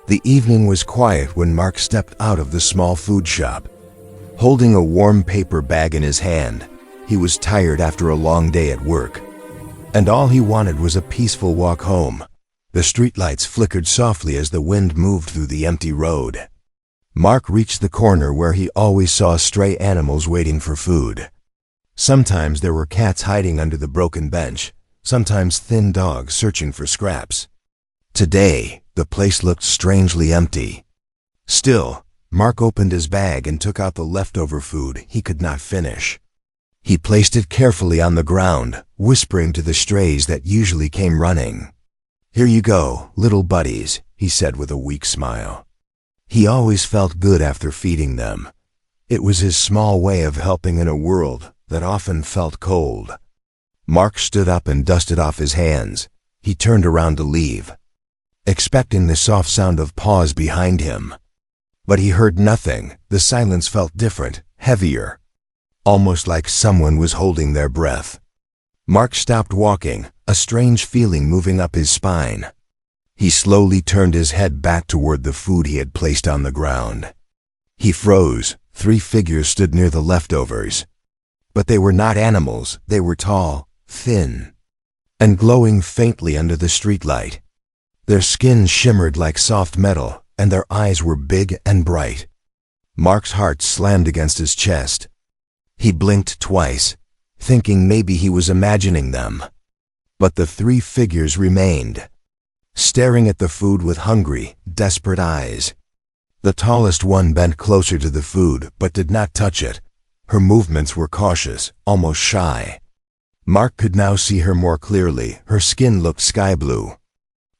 The evening was quiet when Mark stepped out of the small food shop. Holding a warm paper bag in his hand, he was tired after a long day at work. And all he wanted was a peaceful walk home. The streetlights flickered softly as the wind moved through the empty road. Mark reached the corner where he always saw stray animals waiting for food. Sometimes there were cats hiding under the broken bench, sometimes thin dogs searching for scraps. Today, the place looked strangely empty. Still, Mark opened his bag and took out the leftover food he could not finish. He placed it carefully on the ground, whispering to the strays that usually came running. "Here you go, little buddies," he said with a weak smile. He always felt good after feeding them. It was his small way of helping in a world that often felt cold. Mark stood up and dusted off his hands. He turned around to leave, expecting the soft sound of paws behind him. But he heard nothing. The silence felt different, heavier, almost like someone was holding their breath. Mark stopped walking, a strange feeling moving up his spine. He slowly turned his head back toward the food he had placed on the ground. He froze. 3 figures stood near the leftovers. But they were not animals. They were tall, thin, and glowing faintly under the streetlight. Their skin shimmered like soft metal, and their eyes were big and bright. Mark's heart slammed against his chest. He blinked twice, thinking maybe he was imagining them. But the 3 figures remained, staring at the food with hungry, desperate eyes. The tallest one bent closer to the food but did not touch it. Her movements were cautious, almost shy. Mark could now see her more clearly. Her skin looked sky blue,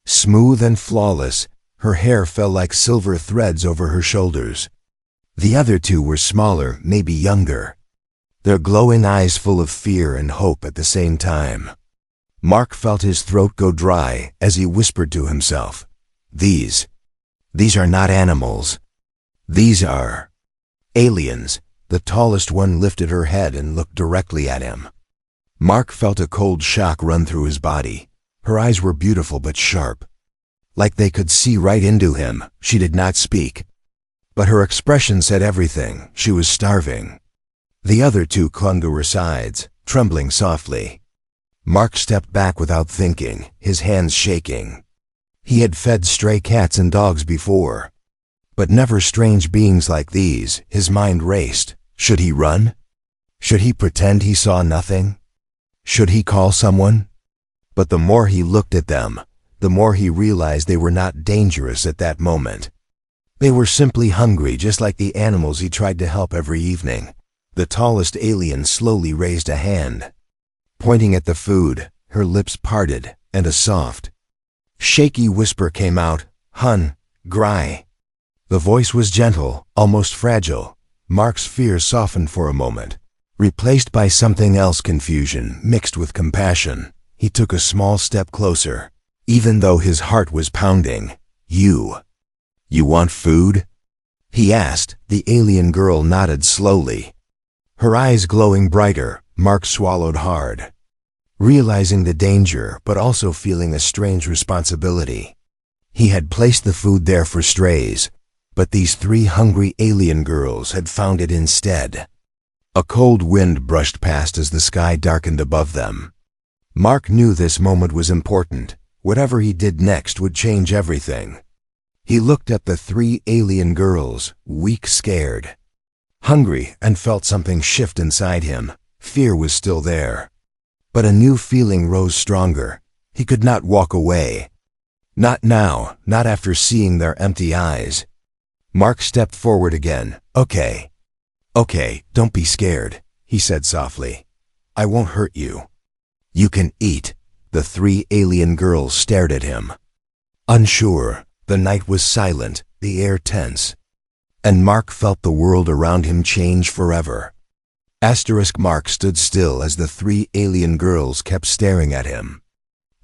smooth and flawless. Her hair fell like silver threads over her shoulders. The other 2 were smaller, maybe younger, their glowing eyes full of fear and hope at the same time. Mark felt his throat go dry as he whispered to himself, These are not animals. These are aliens." The tallest one lifted her head and looked directly at him. Mark felt a cold shock run through his body. Her eyes were beautiful but sharp, like they could see right into him. She did not speak, but her expression said everything. She was starving. The other 2 clung to her sides, trembling softly. Mark stepped back without thinking, his hands shaking. He had fed stray cats and dogs before, but never strange beings like these. His mind raced. Should he run? Should he pretend he saw nothing? Should he call someone? But the more he looked at them, the more he realized they were not dangerous at that moment. They were simply hungry, just like the animals he tried to help every evening. The tallest alien slowly raised a hand, pointing at the food. Her lips parted, and a soft, shaky whisper came out, "Hun, Gry." The voice was gentle, almost fragile. Mark's fear softened for a moment, replaced by something else, confusion mixed with compassion. He took a small step closer, even though his heart was pounding. You want food?" he asked. The alien girl nodded slowly, her eyes glowing brighter. Mark swallowed hard, realizing the danger but also feeling a strange responsibility. He had placed the food there for strays, but these 3 hungry alien girls had found it instead. A cold wind brushed past as the sky darkened above them. Mark knew this moment was important. Whatever he did next would change everything. He looked at the 3 alien girls, weak, scared, hungry, and felt something shift inside him. Fear was still there, but a new feeling rose stronger. He could not walk away. Not now, not after seeing their empty eyes. Mark stepped forward again. Okay, don't be scared," he said softly. "I won't hurt you. You can eat." The 3 alien girls stared at him, unsure. The night was silent, the air tense, and Mark felt the world around him change forever. Mark stood still as the 3 alien girls kept staring at him.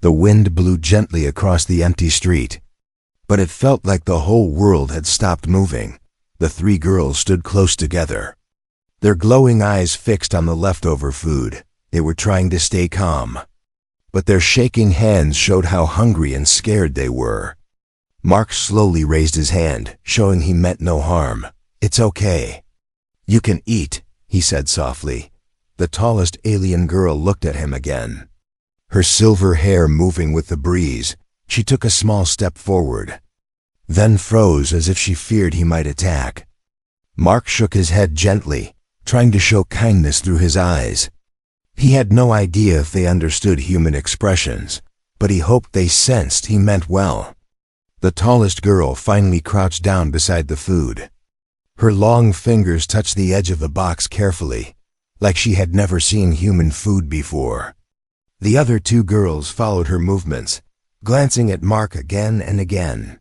The wind blew gently across the empty street, but it felt like the whole world had stopped moving. The 3 girls stood close together, their glowing eyes fixed on the leftover food. They were trying to stay calm, but their shaking hands showed how hungry and scared they were. Mark slowly raised his hand, showing he meant no harm. "It's okay. You can eat," he said softly. The tallest alien girl looked at him again. Her silver hair moving with the breeze, she took a small step forward, then froze as if she feared he might attack. Mark shook his head gently, trying to show kindness through his eyes. He had no idea if they understood human expressions, but he hoped they sensed he meant well. The tallest girl finally crouched down beside the food. Her long fingers touched the edge of the box carefully, like she had never seen human food before. The other two girls followed her movements, glancing at Mark again and again.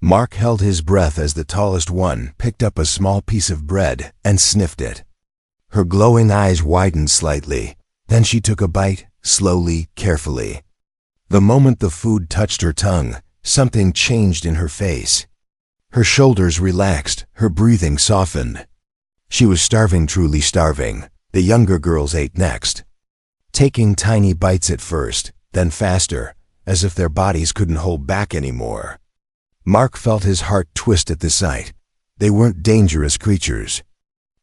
Mark held his breath as the tallest one picked up a small piece of bread and sniffed it. Her glowing eyes widened slightly, then she took a bite, slowly, carefully. The moment the food touched her tongue, something changed in her face. Her shoulders relaxed, her breathing softened. She was starving, truly starving. The younger girls ate next, taking tiny bites at first, then faster, as if their bodies couldn't hold back anymore. Mark felt his heart twist at the sight. They weren't dangerous creatures.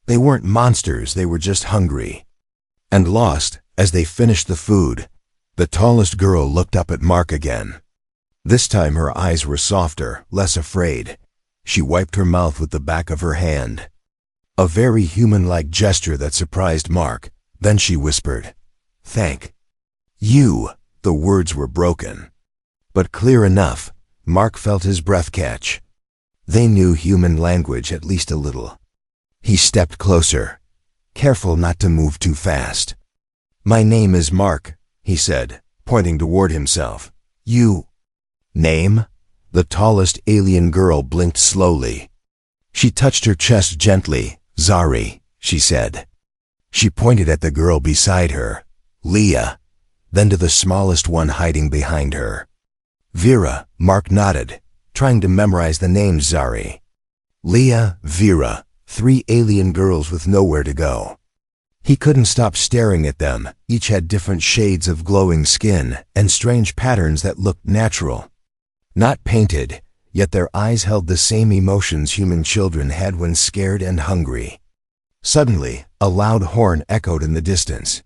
They weren't monsters, they were just hungry and lost. As they finished the food, the tallest girl looked up at Mark again. This time her eyes were softer, less afraid. She wiped her mouth with the back of her hand, a very human-like gesture that surprised Mark. Then she whispered, "Thank you." The words were broken, but clear enough. Mark felt his breath catch. They knew human language at least a little. He stepped closer, careful not to move too fast. "My name is Mark," he said, pointing toward himself. "You?" "Name?" The tallest alien girl blinked slowly. She touched her chest gently. "Zari," she said. She pointed at the girl beside her. "Leah," then to the smallest one hiding behind her. "Vera," Mark nodded, trying to memorize the names. Zari, Leah, Vera, 3 alien girls with nowhere to go. He couldn't stop staring at them. Each had different shades of glowing skin and strange patterns that looked natural, not painted, yet their eyes held the same emotions human children had when scared and hungry. Suddenly, a loud horn echoed in the distance.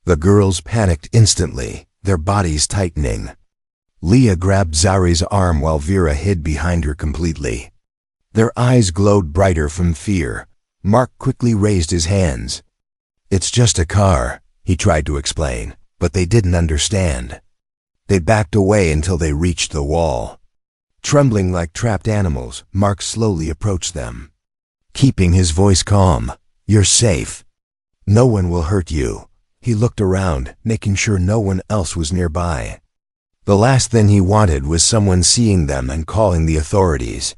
The girls panicked instantly, their bodies tightening. Leah grabbed Zari's arm while Vera hid behind her completely. Their eyes glowed brighter from fear. Mark quickly raised his hands. "It's just a car," he tried to explain, but they didn't understand. They backed away until they reached the wall. Trembling like trapped animals, Mark slowly approached them, keeping his voice calm. "You're safe. No one will hurt you." He looked around, making sure no one else was nearby. The last thing he wanted was someone seeing them and calling the authorities.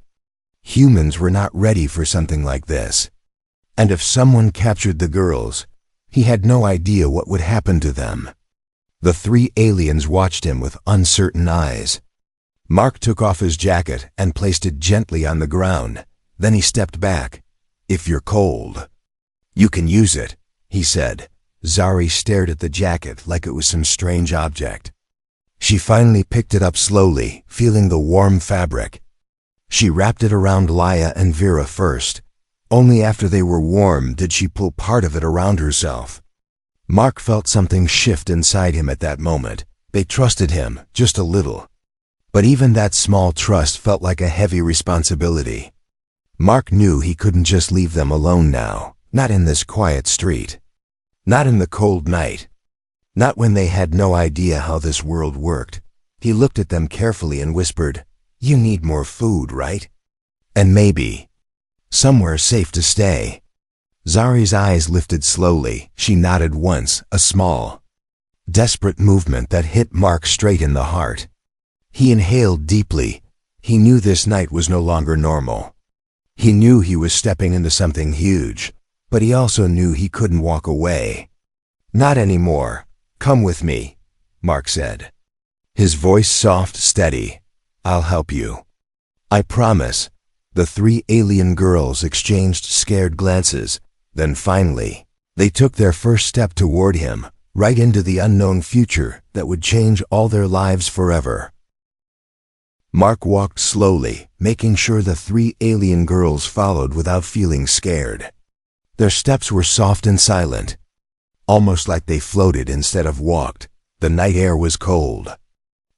Humans were not ready for something like this. And if someone captured the girls, he had no idea what would happen to them. The 3 aliens watched him with uncertain eyes. Mark took off his jacket and placed it gently on the ground. Then he stepped back. "If you're cold, you can use it," he said. Zari stared at the jacket like it was some strange object. She finally picked it up slowly, feeling the warm fabric. She wrapped it around Leah and Vera first. Only after they were warm did she pull part of it around herself. Mark felt something shift inside him at that moment. They trusted him, just a little. But even that small trust felt like a heavy responsibility. Mark knew he couldn't just leave them alone now, not in this quiet street. Not in the cold night. Not when they had no idea how this world worked. He looked at them carefully and whispered, "You need more food, right? And maybe somewhere safe to stay." Zari's eyes lifted slowly. She nodded once, a small, desperate movement that hit Mark straight in the heart. He inhaled deeply. He knew this night was no longer normal. He knew he was stepping into something huge, but he also knew he couldn't walk away. "Not anymore. Come with me," Mark said. His voice soft, steady. "I'll help you. I promise." The 3 alien girls exchanged scared glances. Then finally, they took their first step toward him, right into the unknown future that would change all their lives forever. Mark walked slowly, making sure the three alien girls followed without feeling scared. Their steps were soft and silent, almost like they floated instead of walked. The night air was cold,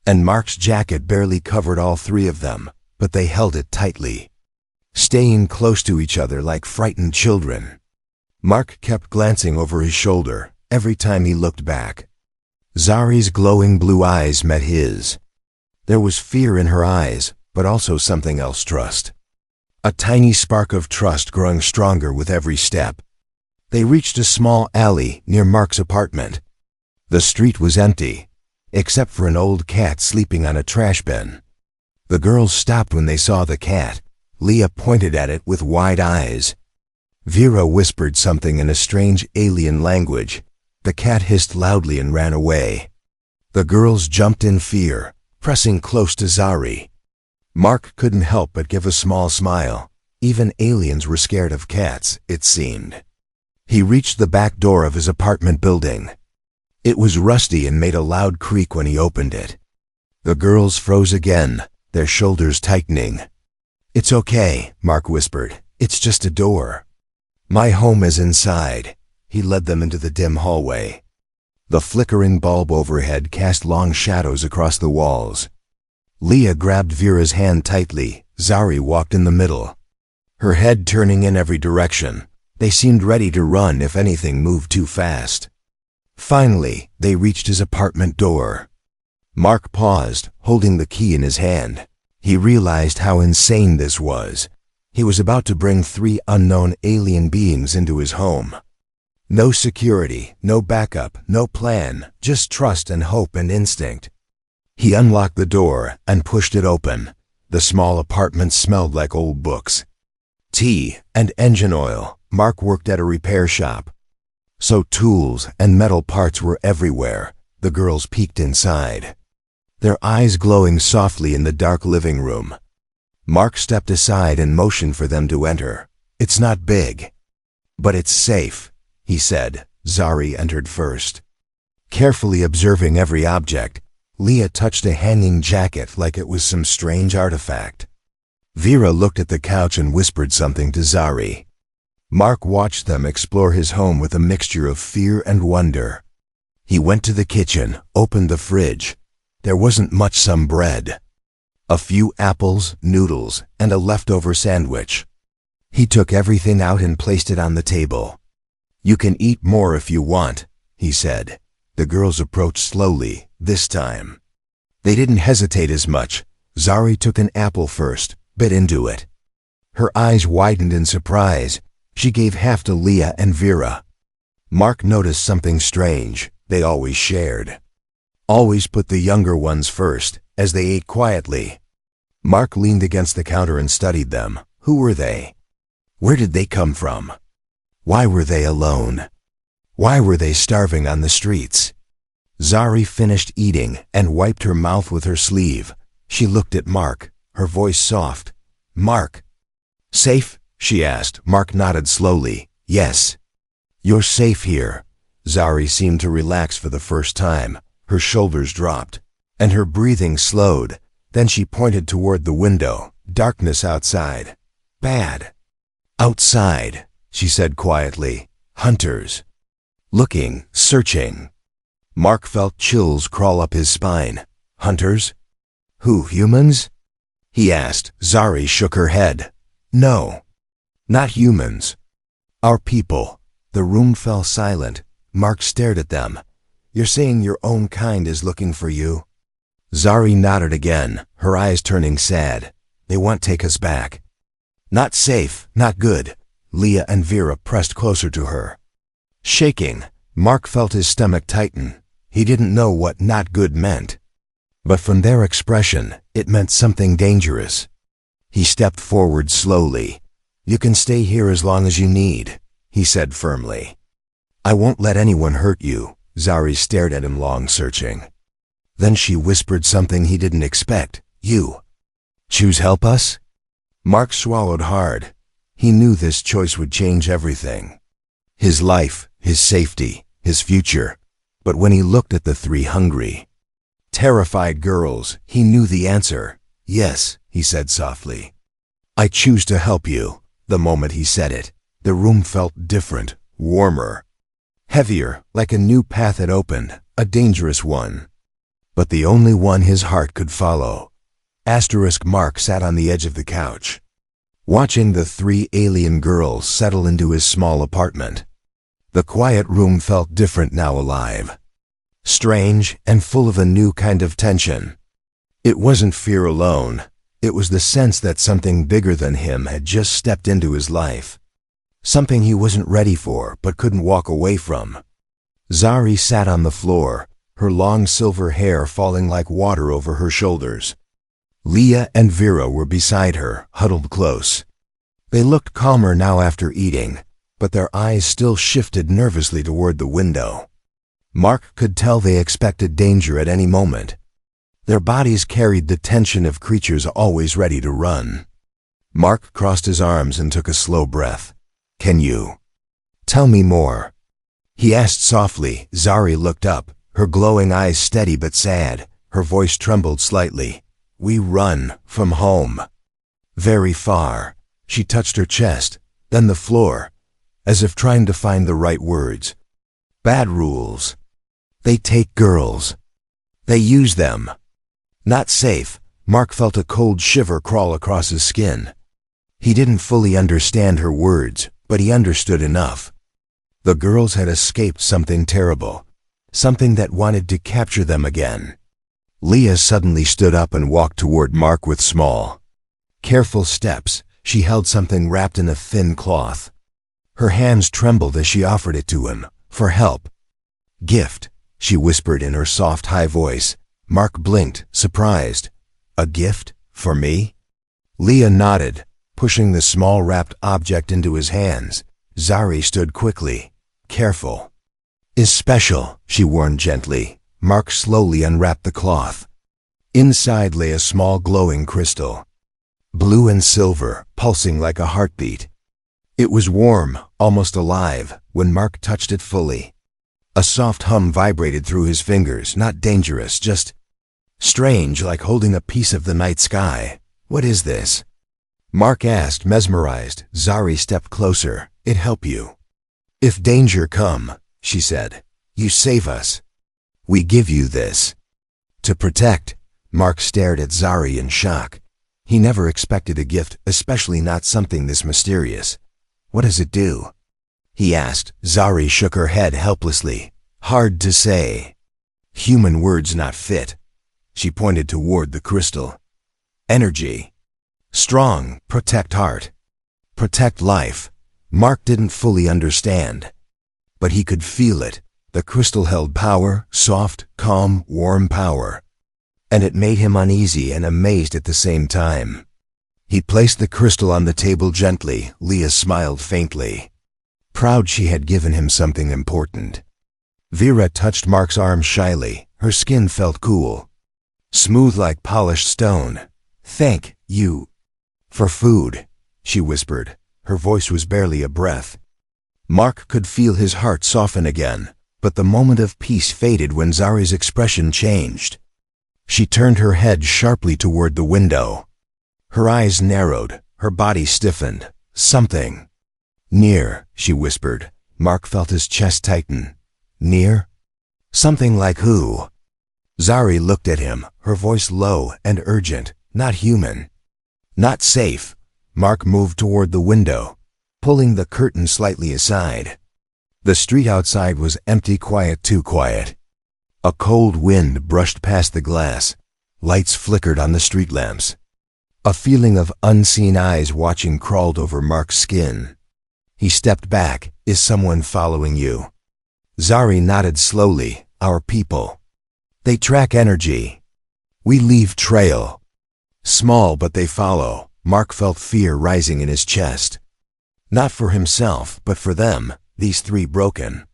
and Mark's jacket barely covered all three of them, but they held it tightly, staying close to each other like frightened children. Mark kept glancing over his shoulder every time he looked back. Zari's glowing blue eyes met his. There was fear in her eyes, but also something else: trust. A tiny spark of trust growing stronger with every step. They reached a small alley near Mark's apartment. The street was empty, except for an old cat sleeping on a trash bin. The girls stopped when they saw the cat. Leah pointed at it with wide eyes. Vera whispered something in a strange alien language. The cat hissed loudly and ran away. The girls jumped in fear, pressing close to Zari. Mark couldn't help but give a small smile. Even aliens were scared of cats, it seemed. He reached the back door of his apartment building. It was rusty and made a loud creak when he opened it. The girls froze again, their shoulders tightening. "It's okay," Mark whispered. "It's just a door. My home is inside." He led them into the dim hallway. The flickering bulb overhead cast long shadows across the walls. Leah grabbed Vera's hand tightly. Zari walked in the middle, her head turning in every direction. They seemed ready to run if anything moved too fast. Finally, they reached his apartment door. Mark paused, holding the key in his hand. He realized how insane this was. He was about to bring three unknown alien beings into his home. No security, no backup, no plan, just trust and hope and instinct. He unlocked the door and pushed it open. The small apartment smelled like old books, tea, and engine oil. Mark worked at a repair shop, so tools and metal parts were everywhere. The girls peeked inside, their eyes glowing softly in the dark living room. Mark stepped aside and motioned for them to enter. "It's not big, but it's safe," he said. Zari entered first, carefully observing every object. Leah touched a hanging jacket like it was some strange artifact. Vera looked at the couch and whispered something to Zari. Mark watched them explore his home with a mixture of fear and wonder. He went to the kitchen, opened the fridge. There wasn't much: some bread, a few apples, noodles, and a leftover sandwich. He took everything out and placed it on the table. "You can eat more if you want," he said. The girls approached slowly, this time. They didn't hesitate as much. Zari took an apple first, bit into it. Her eyes widened in surprise. She gave half to Leah and Vera. Mark noticed something strange. They always shared. Always put the younger ones first, as they ate quietly. Mark leaned against the counter and studied them. Who were they? Where did they come from? Why were they alone? Why were they starving on the streets? Zari finished eating and wiped her mouth with her sleeve. She looked at Mark, her voice soft. "Mark, safe?" she asked. Mark nodded slowly. "Yes. You're safe here." Zari seemed to relax for the first time. Her shoulders dropped, and her breathing slowed. Then she pointed toward the window. Darkness outside. "Bad." "Outside," she said quietly. "Hunters. Looking, searching." Mark felt chills crawl up his spine. "Hunters? Who, humans?" he asked. Zari shook her head. "No, not humans. Our people." The room fell silent. Mark stared at them. "You're saying your own kind is looking for you?" Zari nodded again, her eyes turning sad. "They want to take us back. Not safe, not good." Leah and Vera pressed closer to her. Shaking, Mark felt his stomach tighten. He didn't know what "not good" meant, but from their expression, it meant something dangerous. He stepped forward slowly. "You can stay here as long as you need," he said firmly. "I won't let anyone hurt you." Zari stared at him long, searching. Then she whispered something he didn't expect. "You choose help us?" Mark swallowed hard. He knew this choice would change everything. His life, his safety, his future. But when he looked at the three hungry, terrified girls, he knew the answer. "Yes," he said softly. "I choose to help you." The moment he said it, the room felt different, warmer, heavier, like a new path had opened, a dangerous one. But the only one his heart could follow. Mark sat on the edge of the couch, watching the three alien girls settle into his small apartment. The quiet room felt different now, alive, strange, and full of a new kind of tension. It wasn't fear alone. It was the sense that something bigger than him had just stepped into his life. Something he wasn't ready for but couldn't walk away from. Zari sat on the floor, her long silver hair falling like water over her shoulders. Leah and Vera were beside her, huddled close. They looked calmer now after eating, but their eyes still shifted nervously toward the window. Mark could tell they expected danger at any moment. Their bodies carried the tension of creatures always ready to run. Mark crossed his arms and took a slow breath. "Can you tell me more?" he asked softly. Zari looked up, her glowing eyes steady but sad. Her voice trembled slightly. "We run from home. Very far." She touched her chest, then the floor, as if trying to find the right words. "Bad rules. They take girls. They use them. Not safe." Mark felt a cold shiver crawl across his skin. He didn't fully understand her words, but he understood enough. The girls had escaped something terrible, something that wanted to capture them again. Leah suddenly stood up and walked toward Mark with small, careful steps. She held something wrapped in a thin cloth. Her hands trembled as she offered it to him, for help. "Gift," she whispered in her soft, high voice. Mark blinked, surprised. "A gift? For me?" Leah nodded, pushing the small wrapped object into his hands. Zari stood quickly. "Careful. Is special," she warned gently. Mark slowly unwrapped the cloth. Inside lay a small glowing crystal, blue and silver, pulsing like a heartbeat. It was warm, almost alive, when Mark touched it fully. A soft hum vibrated through his fingers, not dangerous, just strange, like holding a piece of the night sky. "What is this?" Mark asked, mesmerized. Zari stepped closer. "It help you. If danger come," she said, "you save us. We give you this. To protect." Mark stared at Zari in shock. He never expected a gift, especially not something this mysterious. "What does it do?" he asked. Zari shook her head helplessly. "Hard to say. Human words not fit." She pointed toward the crystal. "Energy. Strong. Protect heart. Protect life." Mark didn't fully understand, but he could feel it. The crystal held power, soft, calm, warm power. And it made him uneasy and amazed at the same time. He placed the crystal on the table gently. Leah smiled faintly, proud she had given him something important. Vera touched Mark's arm shyly. Her skin felt cool, smooth like polished stone. "Thank you for food," she whispered. Her voice was barely a breath. Mark could feel his heart soften again, but the moment of peace faded when Zari's expression changed. She turned her head sharply toward the window. Her eyes narrowed, her body stiffened. "Something near," she whispered. Mark felt his chest tighten. "Near? Something like who?" Zari looked at him, her voice low and urgent. "Not human. Not safe." Mark moved toward the window, pulling the curtain slightly aside. The street outside was empty, quiet, too quiet. A cold wind brushed past the glass. Lights flickered on the street lamps. A feeling of unseen eyes watching crawled over Mark's skin. He stepped back. "Is someone following you?" Zari nodded slowly. "Our people. They track energy. We leave trail. Small, but they follow." Mark felt fear rising in his chest. Not for himself, but for them, these three broken,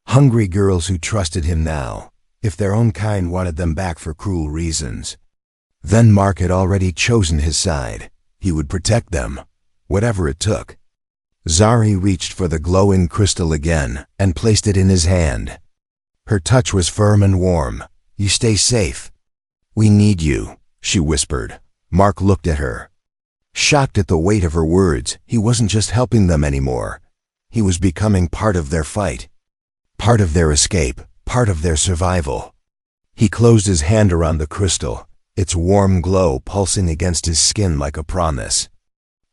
hungry girls who trusted him now, if their own kind wanted them back for cruel reasons. Then Mark had already chosen his side. He would protect them, whatever it took. Zari reached for the glowing crystal again and placed it in his hand. Her touch was firm and warm. "You stay safe. We need you," she whispered. Mark looked at her. Shocked at the weight of her words, he wasn't just helping them anymore. He was becoming part of their fight. Part of their escape, part of their survival. He closed his hand around the crystal, its warm glow pulsing against his skin like a promise.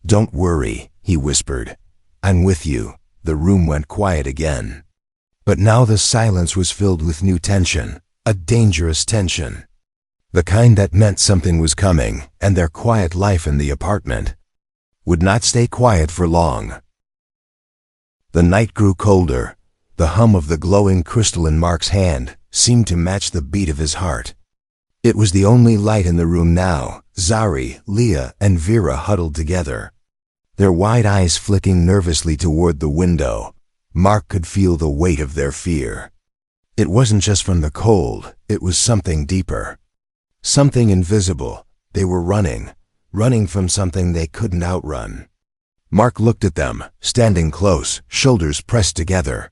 "Don't worry," he whispered. "I'm with you." The room went quiet again. But now the silence was filled with new tension, a dangerous tension. The kind that meant something was coming, and their quiet life in the apartment would not stay quiet for long. The night grew colder. The hum of the glowing crystal in Mark's hand seemed to match the beat of his heart. It was the only light in the room now. Zari, Leah, and Vera huddled together, their wide eyes flicking nervously toward the window. Mark could feel the weight of their fear. It wasn't just from the cold, it was something deeper. Something invisible. They were running from something they couldn't outrun. Mark looked at them, standing close, shoulders pressed together.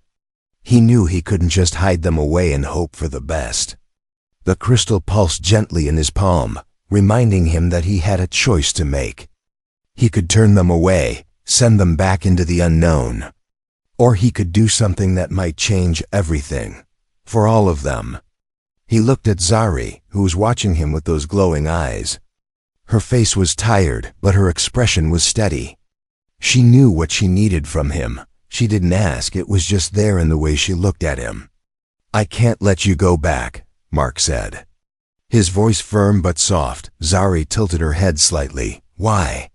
He knew he couldn't just hide them away and hope for the best. The crystal pulsed gently in his palm, reminding him that he had a choice to make. He could turn them away, send them back into the unknown. Or he could do something that might change everything, for all of them. He looked at Zari, who was watching him with those glowing eyes. Her face was tired, but her expression was steady. She knew what she needed from him. She didn't ask, it was just there in the way she looked at him. "I can't let you go back," Mark said. His voice firm but soft. Zari tilted her head slightly. "Why?"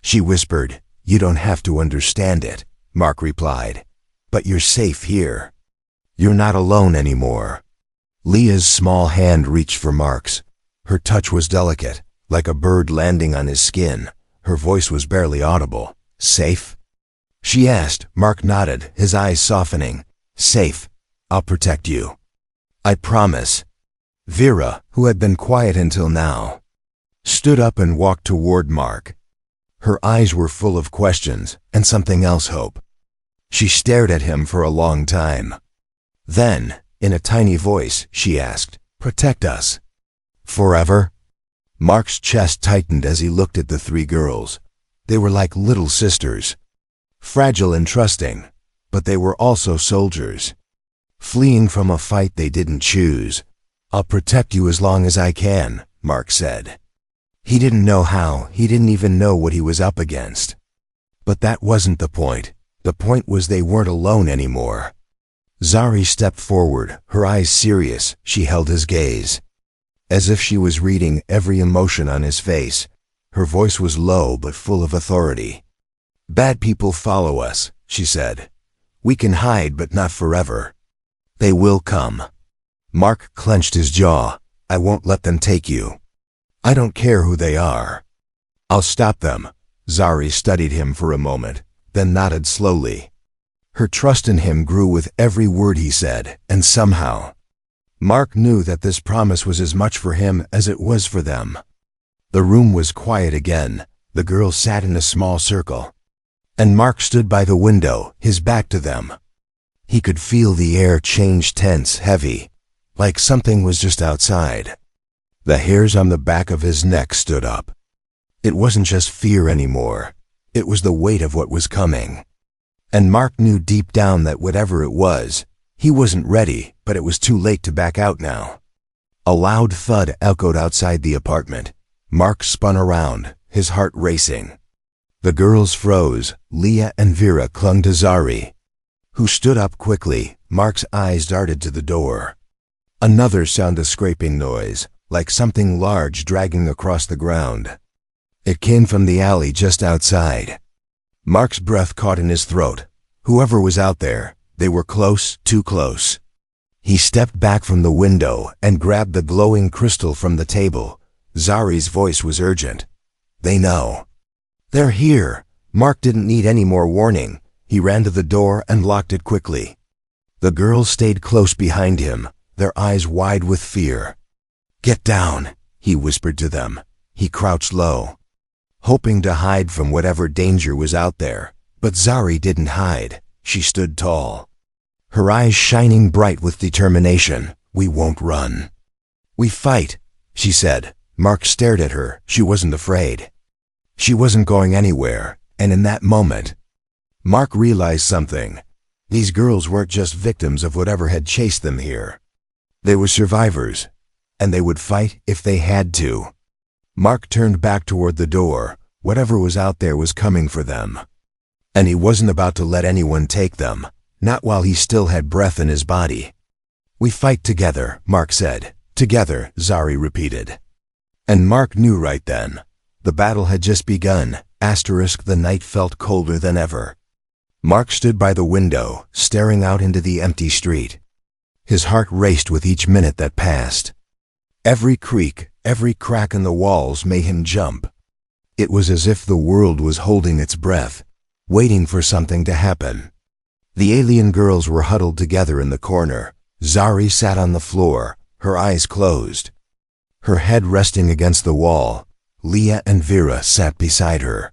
She whispered. "You don't have to understand it," Mark replied. "But you're safe here. You're not alone anymore." Leah's small hand reached for Mark's. Her touch was delicate, like a bird landing on his skin. Her voice was barely audible. "Safe?" she asked. Mark nodded, his eyes softening. "Safe. I'll protect you. I promise." Vera, who had been quiet until now, stood up and walked toward Mark. Her eyes were full of questions and something else, hope. She stared at him for a long time. Then, in a tiny voice, she asked, "Protect us? Forever?" Mark's chest tightened as he looked at the three girls. They were like little sisters, fragile and trusting, but they were also soldiers, fleeing from a fight they didn't choose. "I'll protect you as long as I can," Mark said. He didn't know how, he didn't even know what he was up against. But that wasn't the point. The point was they weren't alone anymore. Zari stepped forward, her eyes serious. She held his gaze, as if she was reading every emotion on his face. Her voice was low but full of authority. "Bad people follow us," she said. "We can hide, but not forever. They will come." Mark clenched his jaw. "I won't let them take you. I don't care who they are. I'll stop them." Zari studied him for a moment, then nodded slowly. Her trust in him grew with every word he said, and somehow, Mark knew that this promise was as much for him as it was for them. The room was quiet again. The girls sat in a small circle, and Mark stood by the window, his back to them. He could feel the air change tense, heavy, like something was just outside. The hairs on the back of his neck stood up. It wasn't just fear anymore. It was the weight of what was coming. And Mark knew deep down that whatever it was, he wasn't ready, but it was too late to back out now. A loud thud echoed outside the apartment. Mark spun around, his heart racing. The girls froze. Leah and Vera clung to Zari, who stood up quickly. Mark's eyes darted to the door. Another sound of scraping noise, like something large dragging across the ground. It came from the alley just outside. Mark's breath caught in his throat. Whoever was out there, they were close, too close. He stepped back from the window and grabbed the glowing crystal from the table. Zari's voice was urgent. "They know. They're here." Mark didn't need any more warning. He ran to the door and locked it quickly. The girls stayed close behind him, their eyes wide with fear. "Get down," he whispered to them. He crouched low, hoping to hide from whatever danger was out there. But Zari didn't hide. She stood tall, her eyes shining bright with determination. "We won't run. We fight," she said, Mark stared at her. She wasn't afraid. She wasn't going anywhere, and in that moment, Mark realized something. These girls weren't just victims of whatever had chased them here. They were survivors, and they would fight if they had to. Mark turned back toward the door. Whatever was out there was coming for them. And he wasn't about to let anyone take them, not while he still had breath in his body. "We fight together," Mark said. "Together," Zari repeated. And Mark knew right then. The battle had just begun. The night felt colder than ever. Mark stood by the window, staring out into the empty street. His heart raced with each minute that passed. Every creak, every crack in the walls made him jump. It was as if the world was holding its breath, waiting for something to happen. The alien girls were huddled together in the corner. Zari sat on the floor, her eyes closed, her head resting against the wall. Leah and Vera sat beside her,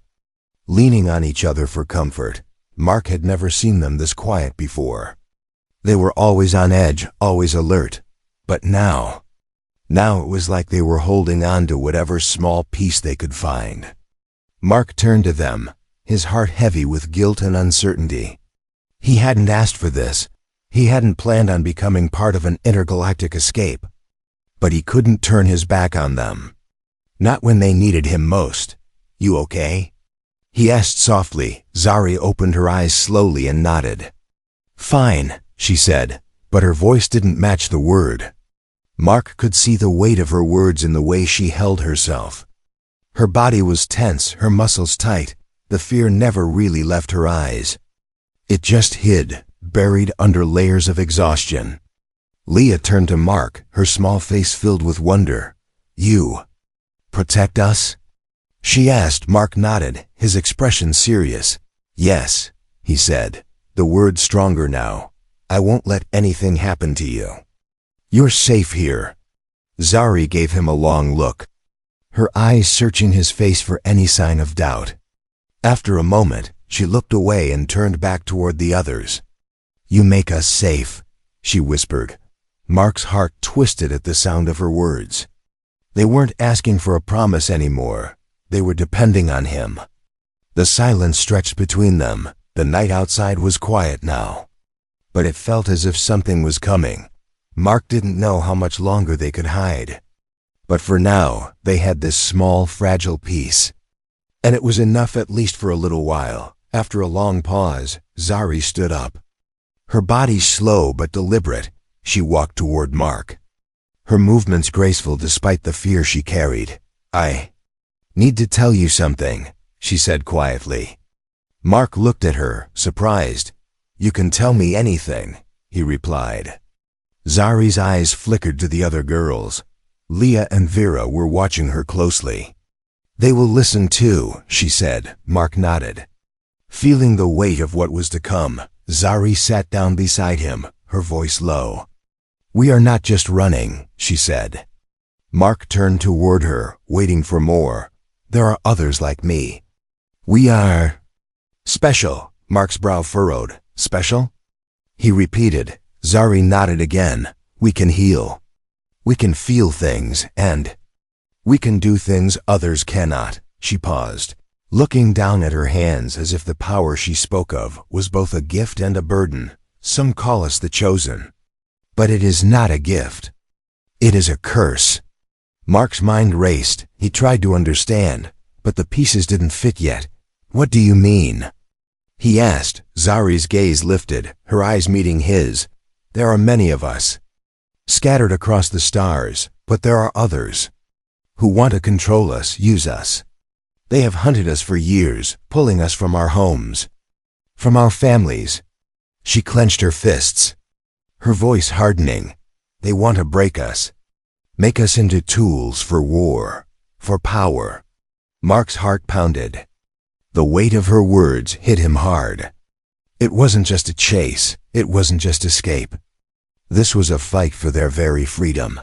leaning on each other for comfort. Mark had never seen them this quiet before. They were always on edge, always alert. But now it was like they were holding on to whatever small piece they could find. Mark turned to them, his heart heavy with guilt and uncertainty. He hadn't asked for this. He hadn't planned on becoming part of an intergalactic escape. But he couldn't turn his back on them. Not when they needed him most. "You okay?" he asked softly. Zari opened her eyes slowly and nodded. "Fine," she said, but her voice didn't match the word. Mark could see the weight of her words in the way she held herself. Her body was tense, her muscles tight. The fear never really left her eyes. It just hid, buried under layers of exhaustion. Leah turned to Mark, her small face filled with wonder. "You protect us?" she asked. Mark nodded, his expression serious. "Yes," he said, the words stronger now. "I won't let anything happen to you. You're safe here." Zari gave him a long look, her eyes searching his face for any sign of doubt. After a moment, she looked away and turned back toward the others. "You make us safe," she whispered. Mark's heart twisted at the sound of her words. They weren't asking for a promise anymore. They were depending on him. The silence stretched between them. The night outside was quiet now. But it felt as if something was coming. Mark didn't know how much longer they could hide. But for now, they had this small, fragile piece. And it was enough at least for a little while. After a long pause, Zari stood up. Her body slow but deliberate, she walked toward Mark. Her movements graceful despite the fear she carried. "I need to tell you something," she said quietly. Mark looked at her, surprised. "You can tell me anything," he replied. Zari's eyes flickered to the other girls. Leah and Vera were watching her closely. "They will listen too," she said. Mark nodded. Feeling the weight of what was to come, Zari sat down beside him, her voice low. "We are not just running," she said. Mark turned toward her, waiting for more. "There are others like me. We are special." Mark's brow furrowed. "Special?" he repeated. Zari nodded again. "We can heal. We can feel things, and we can do things others cannot." She paused, looking down at her hands as if the power she spoke of was both a gift and a burden. "Some call us the chosen. But it is not a gift. It is a curse." Mark's mind raced. He tried to understand, but the pieces didn't fit yet. "What do you mean?" he asked. Zari's gaze lifted, her eyes meeting his. "There are many of us, scattered across the stars, but there are others who want to control us, use us. They have hunted us for years, pulling us from our homes, from our families." She clenched her fists, her voice hardening. "They want to break us, make us into tools for war, for power." Mark's heart pounded. The weight of her words hit him hard. It wasn't just a chase, it wasn't just escape. This was a fight for their very freedom,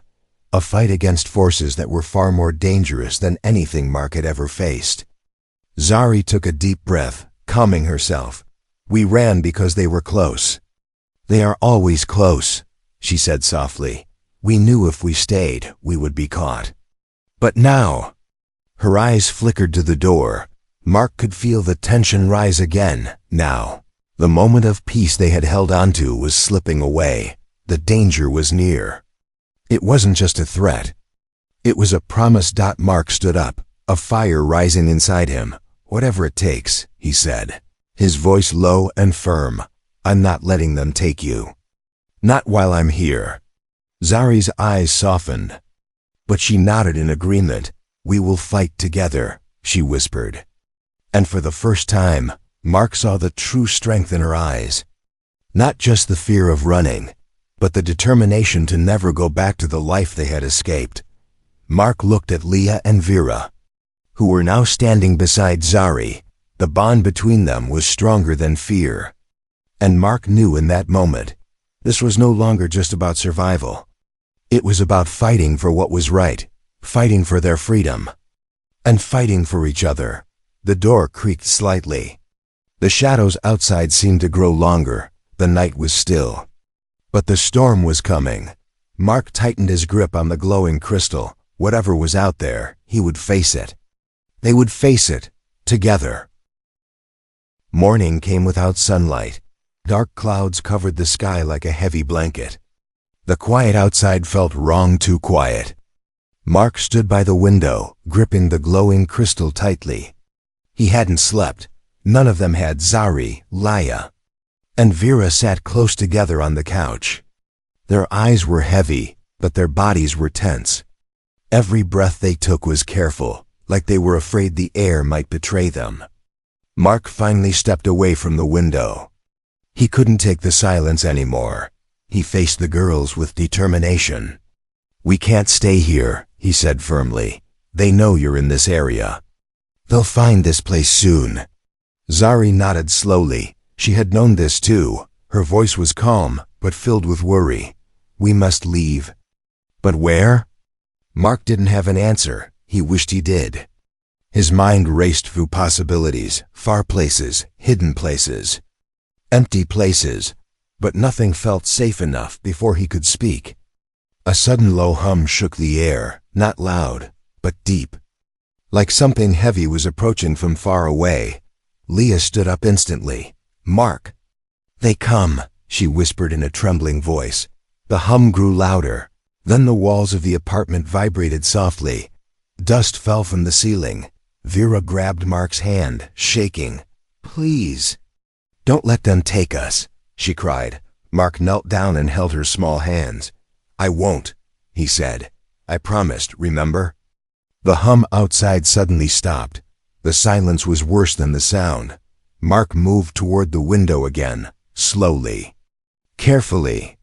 a fight against forces that were far more dangerous than anything Mark had ever faced. Zari took a deep breath, calming herself. "We ran because they were close. They are always close," she said softly. "We knew if we stayed, we would be caught." But now, her eyes flickered to the door. Mark could feel the tension rise again. Now, the moment of peace they had held onto was slipping away. The danger was near. It wasn't just a threat. It was a promise. Mark stood up, a fire rising inside him. "Whatever it takes," he said, his voice low and firm. "I'm not letting them take you. Not while I'm here." Zari's eyes softened, but she nodded in agreement. "We will fight together," she whispered. And for the first time, Mark saw the true strength in her eyes. Not just the fear of running, but the determination to never go back to the life they had escaped. Mark looked at Leah and Vera, who were now standing beside Zari. The bond between them was stronger than fear. And Mark knew in that moment, this was no longer just about survival. It was about fighting for what was right, fighting for their freedom, and fighting for each other. The door creaked slightly. The shadows outside seemed to grow longer. The night was still. But the storm was coming. Mark tightened his grip on the glowing crystal. Whatever was out there, he would face it. They would face it, together. Morning came without sunlight. Dark clouds covered the sky like a heavy blanket. The quiet outside felt wrong, too quiet. Mark stood by the window, gripping the glowing crystal tightly. He hadn't slept. None of them had. Zari, Leah, and Vera sat close together on the couch. Their eyes were heavy, but their bodies were tense. Every breath they took was careful, like they were afraid the air might betray them. Mark finally stepped away from the window. He couldn't take the silence anymore. He faced the girls with determination. "We can't stay here," he said firmly. "They know you're in this area. They'll find this place soon." Zari nodded slowly. She had known this too. Her voice was calm, but filled with worry. "We must leave." "But where?" Mark didn't have an answer. He wished he did. His mind raced through possibilities, far places, hidden places, empty places, but nothing felt safe enough before he could speak. A sudden low hum shook the air, not loud, but deep. Like something heavy was approaching from far away. Leah stood up instantly. "Mark!" "They come," she whispered in a trembling voice. The hum grew louder. Then the walls of the apartment vibrated softly. Dust fell from the ceiling. Vera grabbed Mark's hand, shaking. "Please, don't let them take us," she cried. Mark knelt down and held her small hands. "I won't," he said. "I promised, remember?" The hum outside suddenly stopped. The silence was worse than the sound. Mark moved toward the window again, slowly, carefully.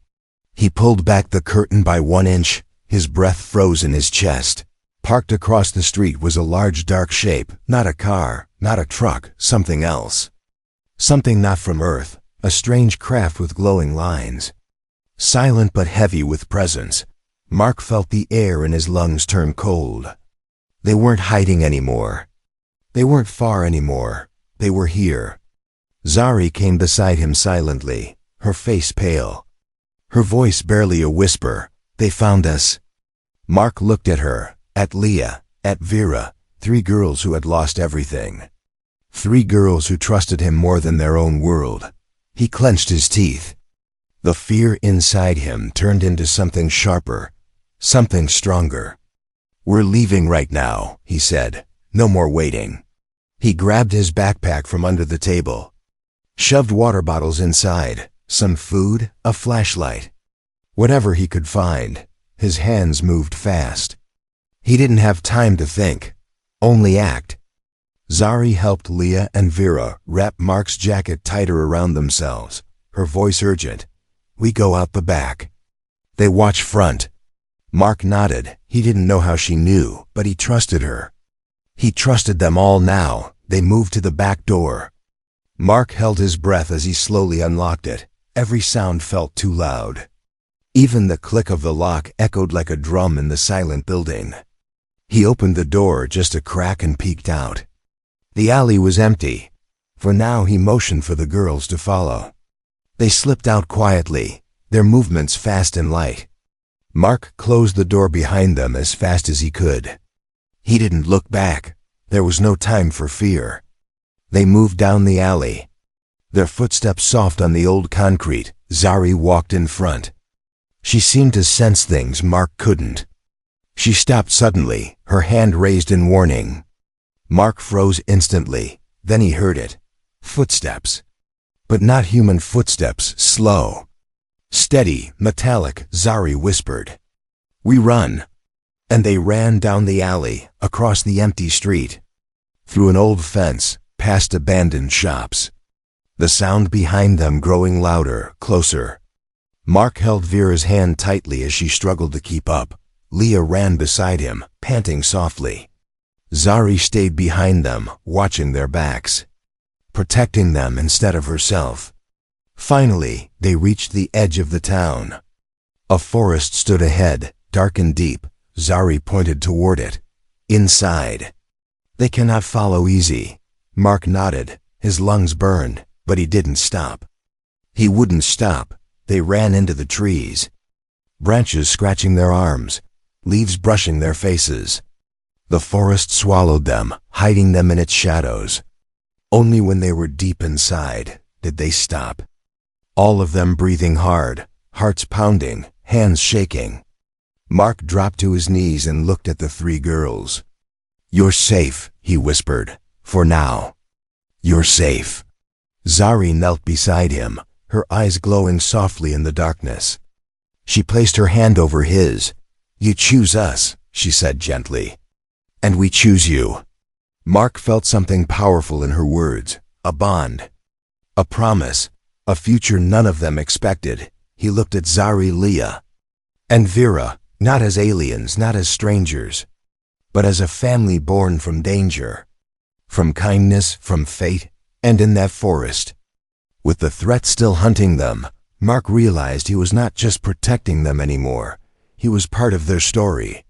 He pulled back the curtain by 1 inch. His breath froze in his chest. Parked across the street was a large dark shape, not a car, not a truck, something else. Something not from Earth, a strange craft with glowing lines. Silent but heavy with presence. Mark felt the air in his lungs turn cold. They weren't hiding anymore. They weren't far anymore. They were here. Zari came beside him silently, her face pale. Her voice barely a whisper. "They found us." Mark looked at her, at Leah, at Vera, 3 girls who had lost everything. 3 girls who trusted him more than their own world. He clenched his teeth. The fear inside him turned into something sharper, something stronger. "We're leaving right now," he said. "No more waiting." He grabbed his backpack from under the table, shoved water bottles inside, some food, a flashlight. Whatever he could find. His hands moved fast. He didn't have time to think, only act. Zari helped Leah and Vera wrap Mark's jacket tighter around themselves, her voice urgent. "We go out the back." "They watch front." Mark nodded. He didn't know how she knew, but he trusted her. He trusted them all now. They moved to the back door. Mark held his breath as he slowly unlocked it. Every sound felt too loud. Even the click of the lock echoed like a drum in the silent building. He opened the door just a crack and peeked out. The alley was empty. For now he motioned for the girls to follow. They slipped out quietly, their movements fast and light. Mark closed the door behind them as fast as he could. He didn't look back. There was no time for fear. They moved down the alley. Their footsteps soft on the old concrete. Zari walked in front. She seemed to sense things Mark couldn't. She stopped suddenly, her hand raised in warning. Mark froze instantly. Then he heard it. Footsteps. But not human footsteps, slow. Steady, metallic, Zari whispered. "We run." And they ran down the alley, across the empty street, through an old fence, past abandoned shops. The sound behind them growing louder, closer. Mark held Vera's hand tightly as she struggled to keep up. Leah ran beside him, panting softly. Zari stayed behind them, watching their backs, protecting them instead of herself. Finally, they reached the edge of the town. A forest stood ahead, dark and deep. Zari pointed toward it. Inside. "They cannot follow easy." Mark nodded. His lungs burned, but he didn't stop. He wouldn't stop. They ran into the trees. Branches scratching their arms, leaves brushing their faces. The forest swallowed them, hiding them in its shadows. Only when they were deep inside did they stop. All of them breathing hard, hearts pounding, hands shaking. Mark dropped to his knees and looked at the three girls. "You're safe," he whispered. "For now. You're safe." Zari knelt beside him, her eyes glowing softly in the darkness. She placed her hand over his. "You choose us," she said gently. "And we choose you." Mark felt something powerful in her words. A bond. A promise. A future none of them expected. He looked at Zari, Leah, and Vera, not as aliens, not as strangers, but as a family born from danger, from kindness, from fate, and in that forest. With the threat still hunting them, Mark realized he was not just protecting them anymore. He was part of their story.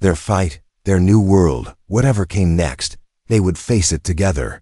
Their fight, their new world, whatever came next, they would face it together.